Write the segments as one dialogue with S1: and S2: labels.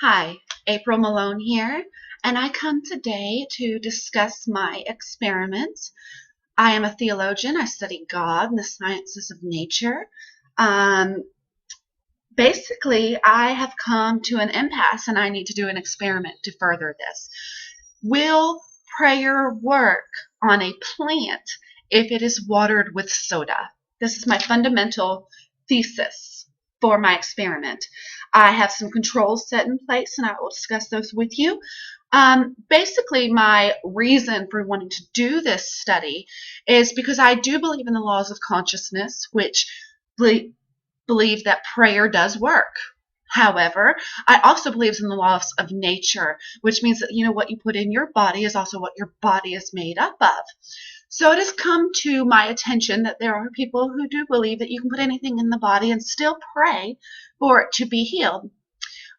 S1: Hi, April Malone here, and I come today to discuss my experiment. I am a theologian. I study God and the sciences of nature. Um, Basically, I have come to an impasse and I need to do an experiment to further this. Will prayer work on a plant if it is watered with soda? This is my fundamental thesis for my experiment. I have some controls set in place and I will discuss those with you. Basically, my reason for wanting to do this study is because I do believe in the laws of consciousness, which believe that prayer does work. However, I also believe in the laws of nature, which means that what you put in your body is also what your body is made up of. So it has come to my attention that there are people who do believe that you can put anything in the body and still pray for it to be healed.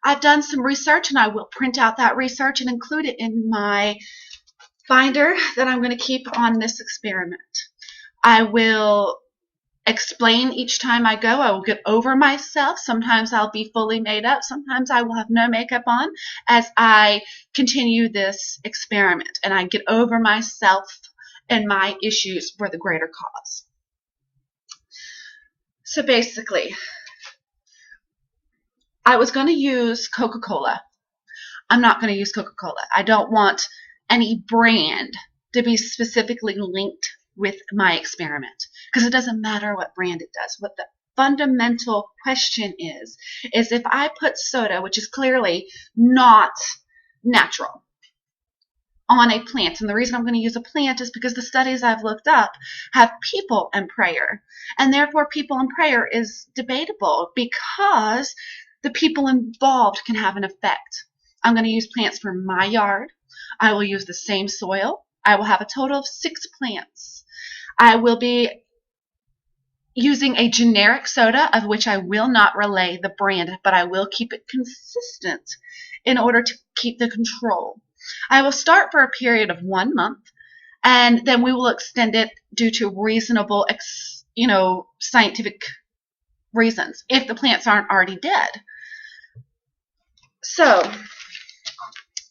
S1: I've done some research and I will print out that research and include it in my binder that I'm going to keep on this experiment. I will explain each time I go. I will get over myself. Sometimes I'll be fully made up. Sometimes I will have no makeup on as I continue this experiment and I get over myself and my issues for the greater cause. So basically, I was going to use Coca-Cola. I'm not going to use Coca-Cola. I don't want any brand to be specifically linked with my experiment because it doesn't matter what brand it does. What the fundamental question is if I put soda, which is clearly not natural, on a plant, and the reason I'm going to use a plant is because the studies I've looked up have people and prayer, and therefore people and prayer is debatable because the people involved can have an effect. I'm going to use plants from my yard. I will use the same soil. I will have a total of 6 plants. I will be using a generic soda of which I will not relay the brand, but I will keep it consistent in order to keep the control. I will start for a period of 1 month, and then we will extend it due to reasonable, scientific reasons if the plants aren't already dead. So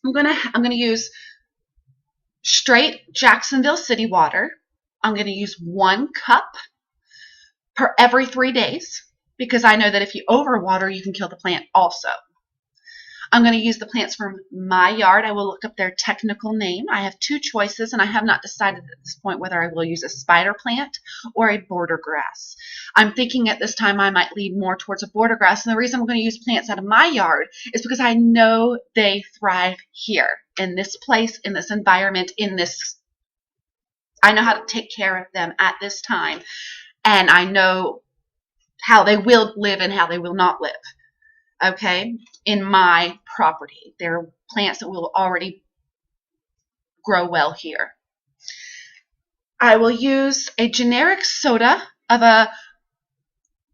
S1: I'm gonna use straight Jacksonville City water. I'm going to use 1 cup per every 3 days because I know that if you overwater, you can kill the plant also. I'm going to use the plants from my yard. I will look up their technical name. I have 2 choices, and I have not decided at this point whether I will use a spider plant or a border grass. I'm thinking at this time I might lean more towards a border grass, and the reason I'm going to use plants out of my yard is because I know they thrive here, in this place, in this environment, I know how to take care of them at this time, and I know how they will live and how they will not live. Okay, in my property. They're plants that will already grow well here. I will use a generic soda of a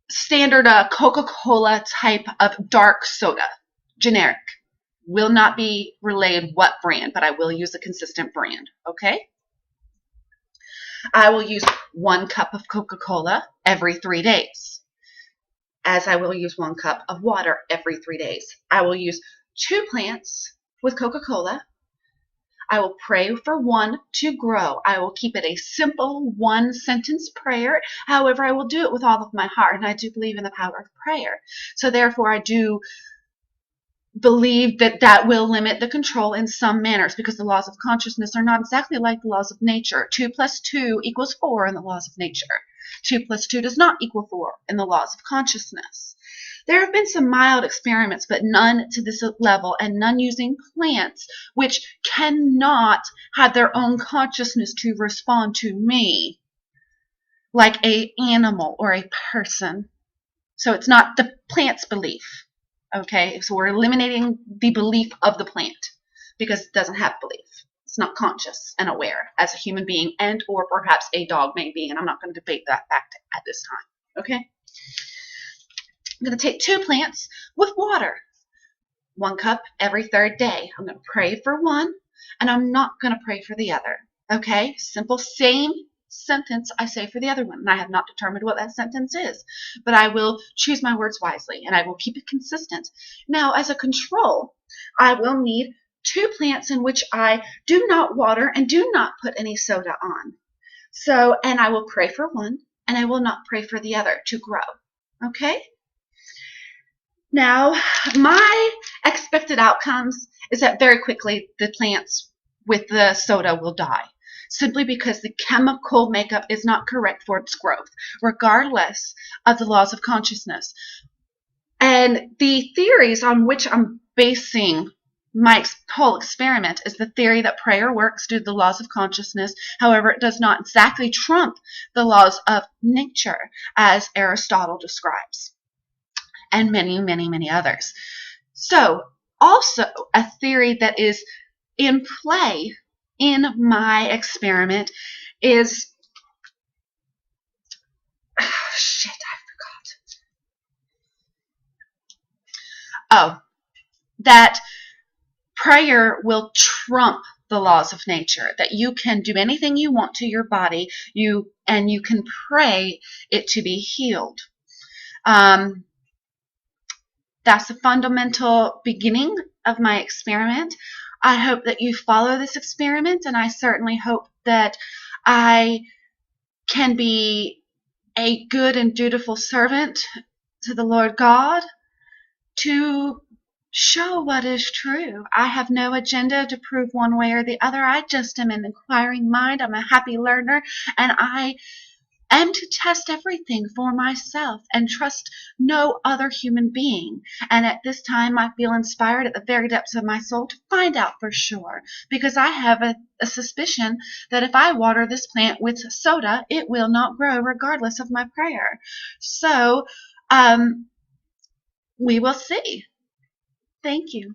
S1: standard Coca-Cola type of dark soda. Generic. Will not be relayed what brand, but I will use a consistent brand. Okay? I will use 1 cup of Coca-Cola every 3 days, as I will use 1 cup of water every 3 days. I will use 2 plants with Coca-Cola. I will pray for 1 to grow. I will keep it a simple 1-sentence prayer. However, I will do it with all of my heart, and I do believe in the power of prayer. So therefore, I do believe that will limit the control in some manners because the laws of consciousness are not exactly like the laws of nature. 2 plus 2 equals 4 in the laws of nature. 2 plus 2 does not equal 4 in the laws of consciousness. There have been some mild experiments, but none to this level, and none using plants, which cannot have their own consciousness to respond to me like an animal or a person. So it's not the plant's belief. Okay, so we're eliminating the belief of the plant because it doesn't have belief. It's not conscious and aware as a human being and or perhaps a dog may be, and I'm not going to debate that fact at this time. Okay, I'm going to take 2 plants with water, 1 cup every 3rd day. I'm going to pray for 1, and I'm not going to pray for the other. Okay, simple, same sentence I say for the other one, and I have not determined what that sentence is, but I will choose my words wisely, and I will keep it consistent. Now, as a control, I will need 2 plants in which I do not water and do not put any soda on. So, and I will pray for one, and I will not pray for the other to grow. Okay? Now, my expected outcomes is that very quickly the plants with the soda will die, simply because the chemical makeup is not correct for its growth, regardless of the laws of consciousness. And the theories on which I'm basing my whole experiment is the theory that prayer works due to the laws of consciousness. However, it does not exactly trump the laws of nature, as Aristotle describes, and many, many, many others. So, also a theory that is in play in my experiment is, shit, I forgot. That prayer will trump the laws of nature, that you can do anything you want to your body, and you can pray it to be healed. That's the fundamental beginning of my experiment. I hope that you follow this experiment, and I certainly hope that I can be a good and dutiful servant to the Lord God to show what is true. I have no agenda to prove one way or the other. I just am an inquiring mind. I'm a happy learner, and I am to test everything for myself and trust no other human being. And at this time, I feel inspired at the very depths of my soul to find out for sure, because I have a suspicion that if I water this plant with soda, it will not grow regardless of my prayer. So, we will see. Thank you.